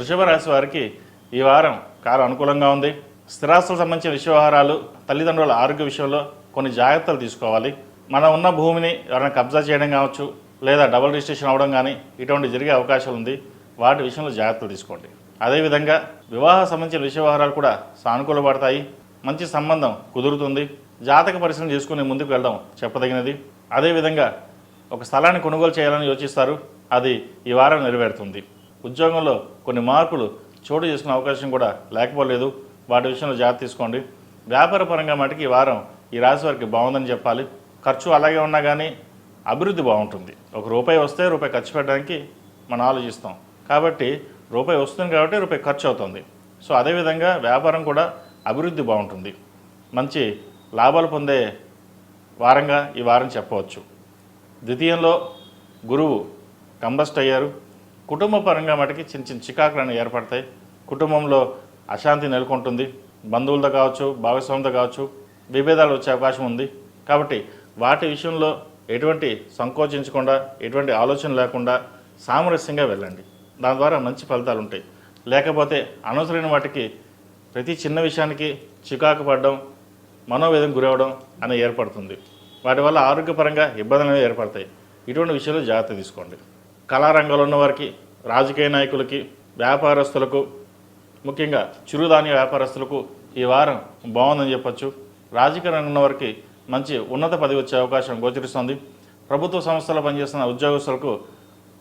వృషభ రాశి వారికి ఈ వారం కాలం అనుకూలంగా ఉంది. స్థిరాస్తులకు సంబంధించిన వ్యవహారాలు, తల్లిదండ్రుల ఆరోగ్య విషయంలో కొన్ని జాగ్రత్తలు తీసుకోవాలి. మనం ఉన్న భూమిని ఎవరైనా కబ్జా చేయడం కావచ్చు, లేదా డబుల్ రిజిస్ట్రేషన్ అవ్వడం కానీ ఇటువంటి జరిగే అవకాశాలు ఉంది. వాటి విషయంలో జాగ్రత్తలు తీసుకోండి. అదేవిధంగా వివాహ సంబంధించిన వ్యవహారాలు కూడా సానుకూలపడతాయి. మంచి సంబంధం కుదురుతుంది. జాతక పరిశీలన చేసుకుని ముందుకు వెళ్ళడం చెప్పదగినది. అదేవిధంగా ఒక స్థలాన్ని కొనుగోలు చేయాలని యోచిస్తారు, అది ఈ వారం నెరవేరుతుంది. ఉద్యోగంలో కొన్ని మార్పులు చోటు చేసుకునే అవకాశం కూడా లేకపోలేదు. వాటి విషయంలో జాగ్రత్త తీసుకోండి. వ్యాపార పరంగా మటుకు ఈ వారం ఈ రాశి వారికి బాగుందని చెప్పాలి. ఖర్చు అలాగే ఉన్నా కానీ అభివృద్ధి బాగుంటుంది. ఒక రూపాయి వస్తే రూపాయి ఖర్చు పెట్టడానికి మనం ఆలోచిస్తాం. కాబట్టి రూపాయి వస్తుంది కాబట్టి రూపాయి ఖర్చు అవుతుంది. సో అదేవిధంగా వ్యాపారం కూడా అభివృద్ధి బాగుంటుంది. మంచి లాభాలు పొందే వారంగా ఈ వారం చెప్పవచ్చు. ద్వితీయంలో గురువు కంబస్ట్ అయ్యారు. కుటుంబ పరంగా మటుకి చిన్న చిన్న చికాకులను ఏర్పడతాయి. కుటుంబంలో అశాంతి నెలకొంటుంది. బంధువులతో కావచ్చు, భాగస్వామితో కావచ్చు విభేదాలు వచ్చే అవకాశం ఉంది. కాబట్టి వాటి విషయంలో ఎటువంటి సంకోచించకుండా, ఎటువంటి ఆలోచన లేకుండా సామరస్యంగా వెళ్ళండి. దాని ద్వారా మంచి ఫలితాలు ఉంటాయి. లేకపోతే అనవసరమైన వాటికి ప్రతి చిన్న విషయానికి చికాకు పడడం, మనోవేదన గురవడం అనేది ఏర్పడుతుంది. వాటి వల్ల ఆరోగ్యపరంగా ఇబ్బందులు ఏర్పడతాయి. ఇటువంటి విషయాలు జాగ్రత్త తీసుకోండి. కళారంగంలో ఉన్న వారికి, రాజకీయ నాయకులకి, వ్యాపారస్తులకు, ముఖ్యంగా చిరుధాన్య వ్యాపారస్తులకు ఈ వారం బాగుందని చెప్పచ్చు. రాజకీయ రంగంలో ఉన్న వారికి మంచి ఉన్నత పదవి వచ్చే అవకాశం గోచరిస్తుంది. ప్రభుత్వ సంస్థల్లో పనిచేస్తున్న ఉద్యోగస్తులకు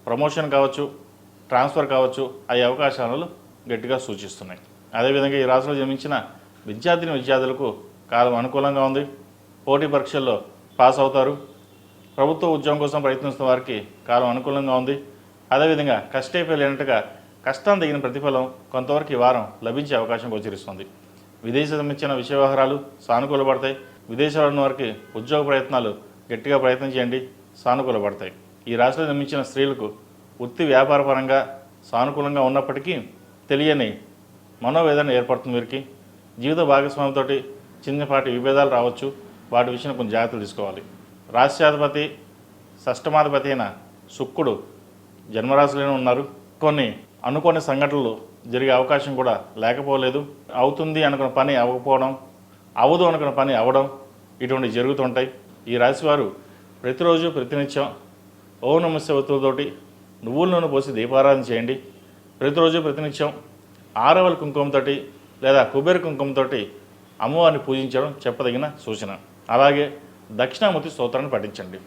ప్రమోషన్ కావచ్చు, ట్రాన్స్ఫర్ కావచ్చు అయ్యే అవకాశాలు గట్టిగా సూచిస్తున్నాయి. అదేవిధంగా ఈ రాశిలో జన్మించిన విద్యార్థులకు కాలం అనుకూలంగా ఉంది. పోటీ పరీక్షల్లో పాస్ అవుతారు. ప్రభుత్వ ఉద్యోగం కోసం ప్రయత్నిస్తున్న వారికి కాలం అనుకూలంగా ఉంది. అదేవిధంగా కష్టైపోయి లేనట్టుగా కష్టం తగిన ప్రతిఫలం కొంతవరకు ఈ వారం లభించే అవకాశం గోచరిస్తుంది. విదేశీ సంబంధించిన వ్యవహారాలు సానుకూలపడతాయి. విదేశాల్లో ఉన్న వారికి ఉద్యోగ ప్రయత్నాలు గట్టిగా ప్రయత్నం చేయండి, సానుకూలపడతాయి. ఈ రాశిలో జన్మించిన స్త్రీలకు వృత్తి వ్యాపార పరంగా సానుకూలంగా ఉన్నప్పటికీ తెలియని మనోవేదన ఏర్పడుతుంది. వీరికి జీవిత భాగస్వామితో చిన్నపాటి విభేదాలు రావచ్చు. వాటి విషయంలో కొంచెం జాగ్రత్తలు తీసుకోవాలి. రాష్ట్రాధిపతి షష్టమాధిపతి అయిన శుక్రుడు జన్మరాశిలోనే ఉన్నారు. కొన్ని అనుకోని సంఘటనలు జరిగే అవకాశం కూడా లేకపోలేదు. అవుతుంది అనుకున్న పని అవ్వకపోవడం, అవదు అనుకున్న పని అవ్వడం ఇటువంటివి జరుగుతుంటాయి. ఈ రాశివారు ప్రతిరోజు ప్రతినిత్యం ఓం నమః శివాయతోటి నువ్వుల నూనె పోసి దీపారాధన చేయండి. ప్రతిరోజు ప్రతినిత్యం ఆరవల కుంకుమతో లేదా కుబేర కుంకుమతో అమ్మవారిని పూజించడం చెప్పదగిన సూచన. అలాగే దక్షిణామూర్తి స్తోత్రాన్ని పఠించండి.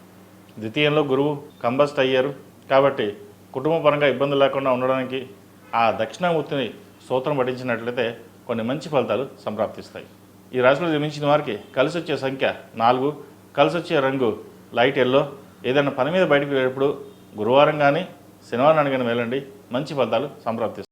ద్వితీయంలో గురువు కంబస్ట్ అయ్యారు కాబట్టి కుటుంబ పరంగా ఇబ్బందులు లేకుండా ఉండడానికి ఆ దక్షిణామూర్తిని స్తోత్రం పఠించినట్లయితే కొన్ని మంచి ఫలితాలు సంప్రాప్తిస్తాయి. ఈ రాశిలో జన్మించిన వారికి కలిసి వచ్చే సంఖ్య 4, కలిసి వచ్చే రంగు లైట్ ఎల్లో. ఏదైనా పని మీద బయటకు వెళ్ళేటప్పుడు గురువారం కానీ శనివారం కానీ వెళ్ళండి, మంచి ఫలితాలు సంప్రాప్తిస్తాయి.